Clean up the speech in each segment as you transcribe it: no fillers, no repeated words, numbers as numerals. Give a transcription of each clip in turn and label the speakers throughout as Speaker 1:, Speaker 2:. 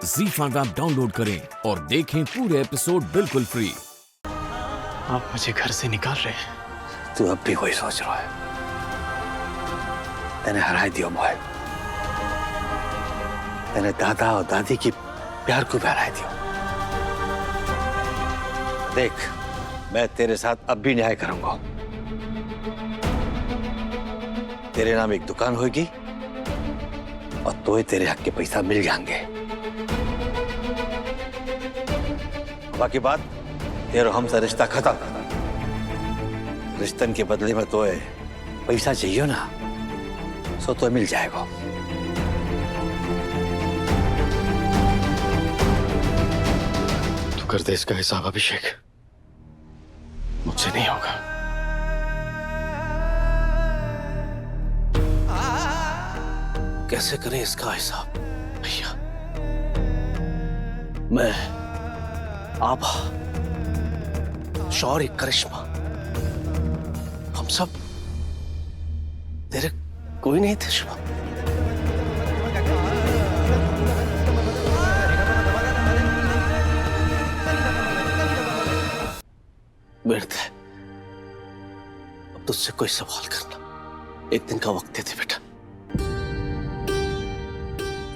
Speaker 1: ZEE5 app download करें और देखें पूरे एपिसोड बिल्कुल फ्री।
Speaker 2: आप मुझे घर से निकाल रहे हैं।
Speaker 3: तू अब भी वही सोच रहा है। मैंने हरा दिया मोह। मैंने दादा और दादी की प्यार को भी हरा दिया। देख, मैं तेरे साथ अब भी न्याय करूंगा। तेरे नाम एक दुकान होगी और तो तेरे हक के पैसा मिल जाएंगे। बाकी बात तेरे हमसे रिश्ता खत्म। रिश्तन के बदले में तो पैसा चाहिए ना, सो तो मिल जाएगा।
Speaker 2: तू कर दे इसका हिसाब अभिषेक, मुझसे नहीं होगा।
Speaker 3: कैसे करें इसका हिसाब?
Speaker 2: भैया,
Speaker 3: मैं आभा, शौर्य, करिश्मा, हम सब तेरे कोई नहीं थे शिवा। व्यर्थ है अब तुझसे कोई सवाल करना। एक दिन का वक्त दे दे बेटा।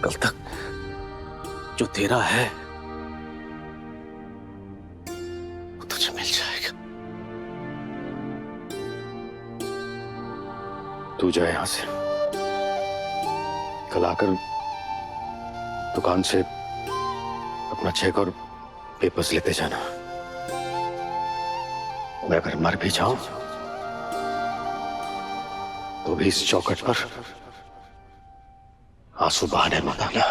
Speaker 3: कल तक जो तेरा है वो तुझे मिल जाएगा।
Speaker 2: तू जा यहां से। कल आकर दुकान से अपना चेक और पेपर्स लेते जाना। मैं अगर मर भी जाऊं तो भी इस चौखट पर आंसू बहाने मत आना।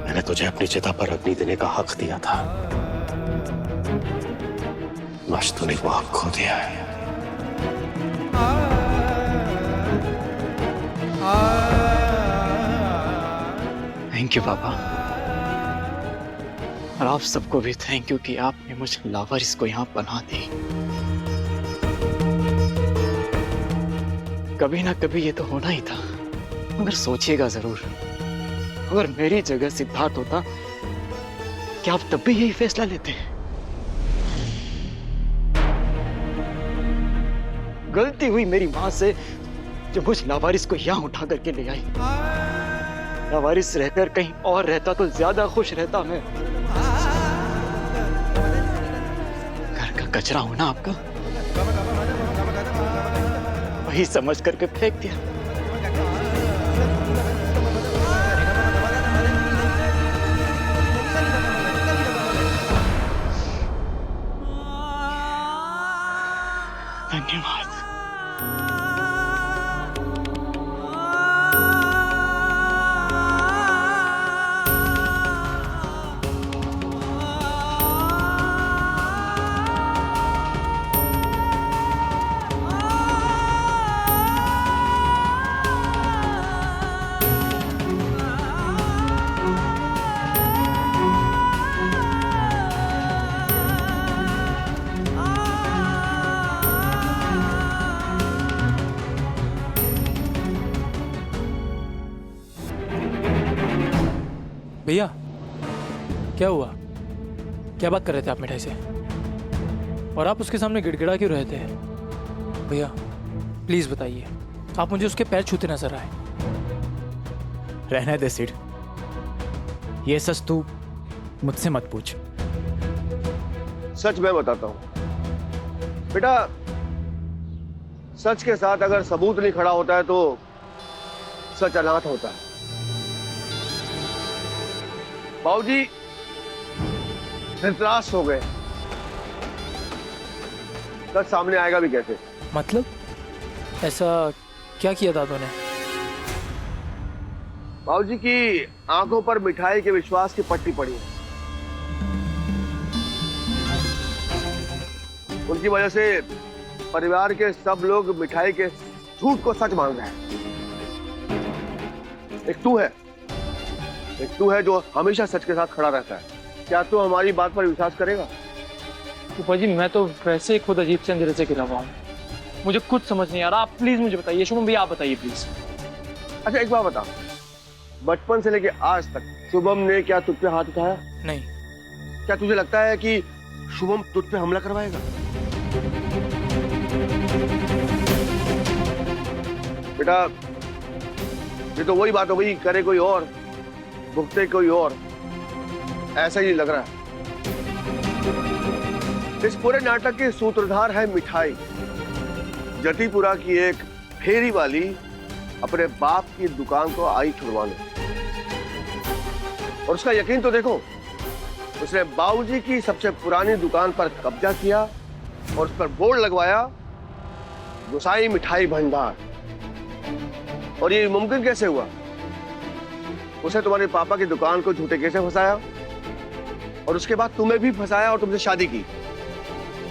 Speaker 2: मैंने तुझे अपनी चिता पर अग्नि देने का हक दिया था, आज तूने वो हक खो दिया है। थैंक यू पापा, और आप सबको भी थैंक यू कि आपने मुझे लावारिस को यहाँ बना दी। कभी ना कभी ये तो होना ही था, मगर सोचिएगा जरूर, अगर मेरी जगह सिद्धार्थ होता क्या आप तब भी यही फैसला लेते? गलती हुई मेरी मां से जो मुझ लावारिस को यहां उठा करके ले आई। लावारिस रहकर कहीं और रहता तो ज्यादा खुश रहता मैं। घर का कचरा होना आपका, वही समझ करके फेंक दिया। धन्यवाद।
Speaker 4: भैया, क्या हुआ? क्या बात कर रहे थे आप मिठाई से? और आप उसके सामने गिड़गिड़ा क्यों रहे थे? भैया प्लीज बताइए, आप मुझे उसके पैर छूते नजर आए।
Speaker 5: रहने दे सिड, ये सच तू मुझसे मत पूछ।
Speaker 6: सच मैं बताता हूं बेटा, सच के साथ अगर सबूत नहीं खड़ा होता है तो सच अनाथ होता है। बाबूजी धृतराष्ट्र हो गए, सच सामने आएगा भी कैसे?
Speaker 4: मतलब ऐसा क्या किया दादों ने?
Speaker 6: बाबूजी की आंखों पर मिठाई के विश्वास की पट्टी पड़ी है। उनकी वजह से परिवार के सब लोग मिठाई के झूठ को सच मान रहे हैं। एक तू है जो हमेशा सच के साथ खड़ा रहता है। क्या तू हमारी बात पर विश्वास करेगा?
Speaker 4: फूफा जी, मैं तो वैसे ही खुद अजीब से अंधेरे से गिरा हुआ हूँ। मुझे कुछ समझ नहीं आ रहा, आप प्लीज मुझे बताइए। शुभम भैया आप बताइए प्लीज।
Speaker 6: अच्छा एक बात बता, बचपन से लेके आज तक शुभम ने क्या तुझ पे हाथ उठाया?
Speaker 4: नहीं।
Speaker 6: क्या तुझे लगता है कि शुभम तुझ पे हमला करवाएगा? बेटा ये तो वही बात हो गई, करे कोई और भुगते कोई और, ऐसा ही लग रहा है। इस पूरे नाटक के सूत्रधार है मिठाई। जटीपुरा की एक फेरी वाली अपने बाप की दुकान को आई छुड़वाने, और उसका यकीन तो देखो, उसने बाबूजी की सबसे पुरानी दुकान पर कब्जा किया और उस पर बोर्ड लगवाया गोसाई मिठाई भंडार। और ये मुमकिन कैसे हुआ? उसे तुम्हारे पापा की दुकान को झूठे कैसे फंसाया, और उसके बाद तुम्हें भी फंसाया और तुमसे शादी की,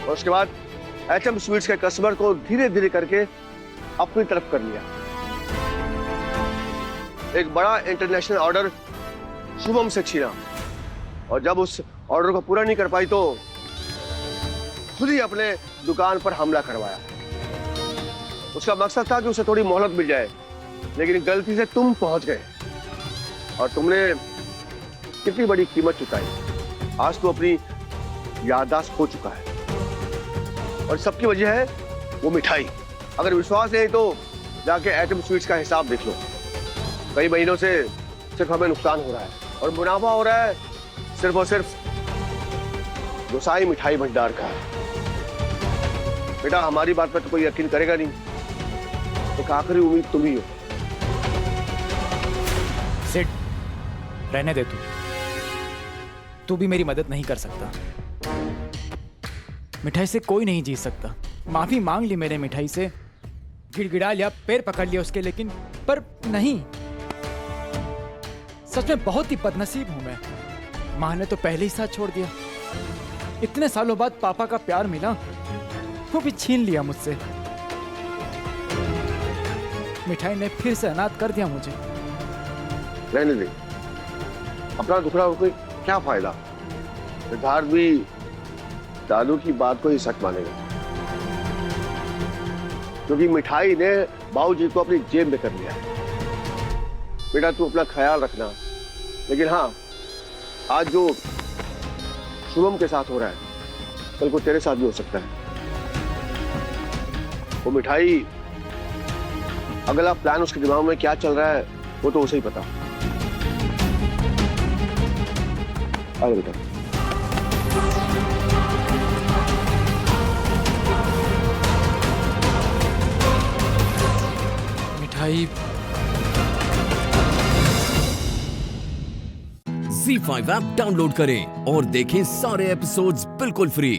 Speaker 6: और उसके बाद एचएम स्वीट्स के कस्टमर को धीरे धीरे करके अपनी तरफ कर लिया। एक बड़ा इंटरनेशनल ऑर्डर शुभम से छीना, और जब उस ऑर्डर को पूरा नहीं कर पाई तो खुद ही अपने दुकान पर हमला करवाया। उसका मकसद था कि उसे थोड़ी मोहलत मिल जाए, लेकिन गलती से तुम पहुंच गए और तुमने कितनी बड़ी कीमत चुकाई। आज तो अपनी याददाश्त खो चुका है, और सबकी वजह है वो मिठाई। अगर विश्वास नहीं तो जाके एटम स्वीट्स का हिसाब देख लो। कई महीनों से सिर्फ हमें नुकसान हो रहा है, और मुनाफा हो रहा है सिर्फ और सिर्फ गोसाई मिठाई भंडार का। बेटा हमारी बात पर तो कोई यकीन करेगा नहीं, तो आखिरी उम्मीद तुम ही हो।
Speaker 5: सिड, रहने दे तू भी मेरी मदद नहीं कर सकता। मिठाई से कोई नहीं जीत सकता। माफी मांग ली मैंने मिठाई से, गिड़गिड़ा लिया, पैर पकड़ लिया उसके, लेकिन पर नहीं। सच में बहुत ही बदनसीब हूं मैं। मां ने तो पहले ही साथ छोड़ दिया। इतने सालों बाद पापा का प्यार मिला, वो भी छीन लिया मुझसे। मिठाई ने फिर से अनाथ कर दिया मुझे।
Speaker 6: रहने दे, अपना दुखड़ा कोई क्या फायदा। सिद्धार्थ भी दादू की बात को ही सच मानेगा, क्योंकि मिठाई ने बाबूजी को अपनी जेब में कर लिया है। बेटा तू अपना ख्याल रखना, लेकिन हाँ आज जो शुभम के साथ हो रहा है, कल को तेरे साथ भी हो सकता है। वो मिठाई, अगला प्लान उसके दिमाग में क्या चल रहा है वो तो उसे ही पता। आगे बेटा।
Speaker 4: मिठाई।
Speaker 1: Z5 ऐप डाउनलोड करें और देखें सारे एपिसोड्स बिल्कुल फ्री।